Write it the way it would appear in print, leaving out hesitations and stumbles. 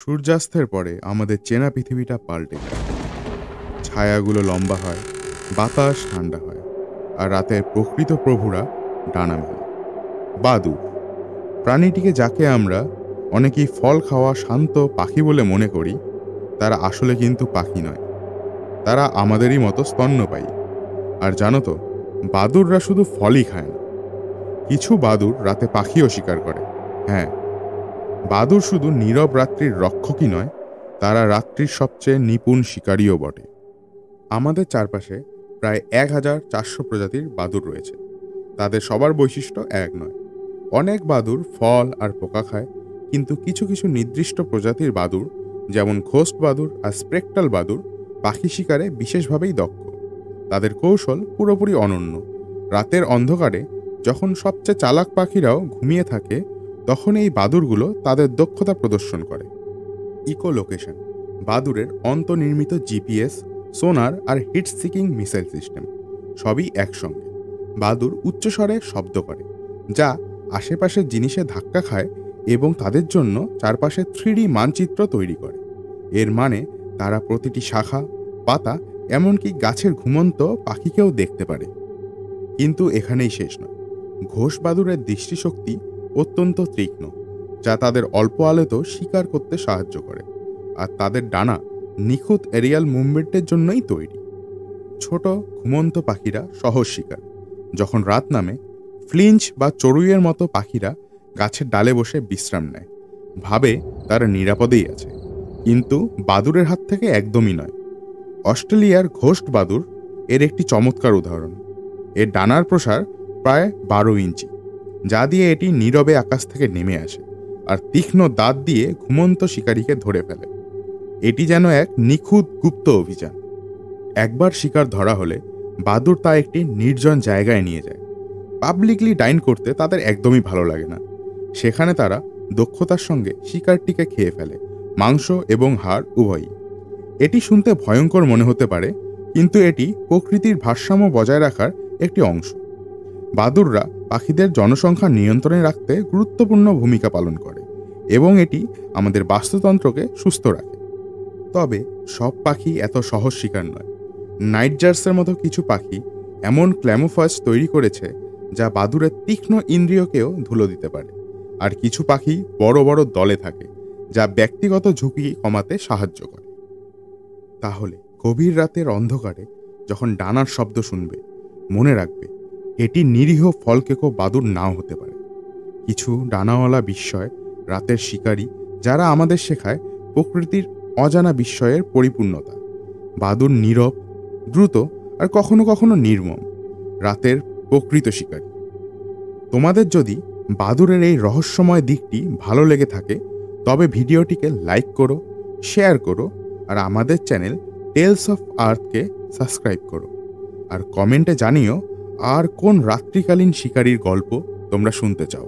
সূর্যাস্তের পরে আমাদের চেনা পৃথিবীটা পাল্টে যায়। ছায়াগুলো লম্বা হয়, বাতাস ঠান্ডা হয়, আর রাতের প্রকৃত প্রভুরা ডানা মেলে। বাদুড় প্রাণীটিকে, যাকে আমরা অনেকেই ফল খাওয়া শান্ত পাখি বলে মনে করি, তারা আসলে কিন্তু পাখি নয়। তারা আমাদেরই মতো স্তন্যপায়ী। আর জানো তো, বাদুড়রা শুধু ফলই খায় না, কিছু বাদুড় রাতে পাখিও শিকার করে। হ্যাঁ, বাদুড় শুধু নীরব রাত্রির রক্ষকই নয়, তারা রাত্রির সবচেয়ে নিপুণ শিকারীও বটে। আমাদের চারপাশে প্রায় 1400 প্রজাতির বাদুড় রয়েছে। তাদের সবার বৈশিষ্ট্য এক নয়। অনেক বাদুড় ফল আর পোকা খায়, কিন্তু কিছু কিছু নির্দিষ্ট প্রজাতির বাদুড়, যেমন ঘোস্ট বাদুড় আর স্প্রেকটাল বাদুড়, পাখি শিকারে বিশেষভাবেই দক্ষ। তাদের কৌশল পুরোপুরি অনন্য। রাতের অন্ধকারে যখন সবচেয়ে চালাক পাখিরাও ঘুমিয়ে থাকে, তখন এই বাদুড়গুলো তাদের দক্ষতা প্রদর্শন করে। ইকোলোকেশন বাদুড়ের অন্তর্নির্মিত জিপিএস, সোনার আর হিট সিকিং মিসাইল সিস্টেম সবই একসঙ্গে। বাদুড় উচ্চস্বরে শব্দ করে, যা আশেপাশের জিনিসে ধাক্কা খায় এবং তাদের জন্য চারপাশে 3D মানচিত্র তৈরি করে। এর মানে তারা প্রতিটি শাখা, পাতা, এমনকি গাছের ঘুমন্ত পাখিকেও দেখতে পারে। কিন্তু এখানেই শেষ নয়। ঘোষ বাদুড়ের দৃষ্টিশক্তি অত্যন্ত তীক্ষ্ণ, যা তাদের অল্প আলোতেও শিকার করতে সাহায্য করে। আর তাদের ডানা নিখুঁত এরিয়াল মুভমেন্টের জন্যই তৈরি। ছোট ঘুমন্ত পাখিরা সহজ শিকার। যখন রাত নামে, ফ্লিঞ্চ বা চড়ুইয়ের মতো পাখিরা গাছের ডালে বসে বিশ্রাম নেয়, ভাবে তারা নিরাপদেই আছে। কিন্তু বাদুড়ের হাত থেকে একদমই নয়। অস্ট্রেলিয়ার ঘোস্ট বাদুড় এর একটি চমৎকার উদাহরণ। এর ডানার প্রসার প্রায় 12 ইঞ্চি, যা দিয়ে এটি নীরবে আকাশ থেকে নেমে আসে আর তীক্ষ্ণ দাঁত দিয়ে ঘুমন্ত শিকারীকে ধরে ফেলে। এটি যেন এক নিখুঁত গুপ্ত অভিযান। একবার শিকার ধরা হলে বাদুড় তা একটি নির্জন জায়গায় নিয়ে যায়। পাবলিকলি ডাইন করতে তাদের একদমই ভালো লাগে না। সেখানে তারা দক্ষতার সঙ্গে শিকারটিকে খেয়ে ফেলে, মাংস এবং হাড় উভয়ই। এটি শুনতে ভয়ঙ্কর মনে হতে পারে, কিন্তু এটি প্রকৃতির ভারসাম্য বজায় রাখার একটি অংশ। বাদুড়রা পাখিদের জনসংখ্যা নিয়ন্ত্রণে রাখতে গুরুত্বপূর্ণ ভূমিকা পালন করে এবং এটি আমাদের বাস্তুতন্ত্রকে সুস্থ রাখে। তবে সব পাখি এত সহজ শিকার নয়। নাইট জার্সের মতো কিছু পাখি এমন ক্ল্যামোফাজ তৈরি করেছে, যা বাদুড়ের তীক্ষ্ণ ইন্দ্রিয়কেও ধুলো দিতে পারে। আর কিছু পাখি বড় বড় দলে থাকে, যা ব্যক্তিগত ঝুঁকি কমাতে সাহায্য করে। তাহলে গভীর রাতের অন্ধকারে যখন ডানার শব্দ শুনবে, মনে রাখবে এটি নিরীহ ফলকেকো বাদুড় নাও হতে পারে। কিছু ডানাওয়ালা বিস্ময় রাতের শিকারী, যারা আমাদের শেখায় প্রকৃতির অজানা বিস্ময়ের পরিপূর্ণতা। বাদুড় নীরব, দ্রুত আর কখনো কখনো নির্মম, রাতের প্রকৃত শিকারী। তোমাদের যদি বাদুড়ের এই রহস্যময় দিকটি ভালো লেগে থাকে, তবে ভিডিওটিকে লাইক করো, শেয়ার করো, আর আমাদের চ্যানেল টেলস অফ আর্থকে সাবস্ক্রাইব করো। আর কমেন্টে জানিও আর কোন রাত্রিকালীন শিকারীর গল্প তোমরা শুনতে চাও।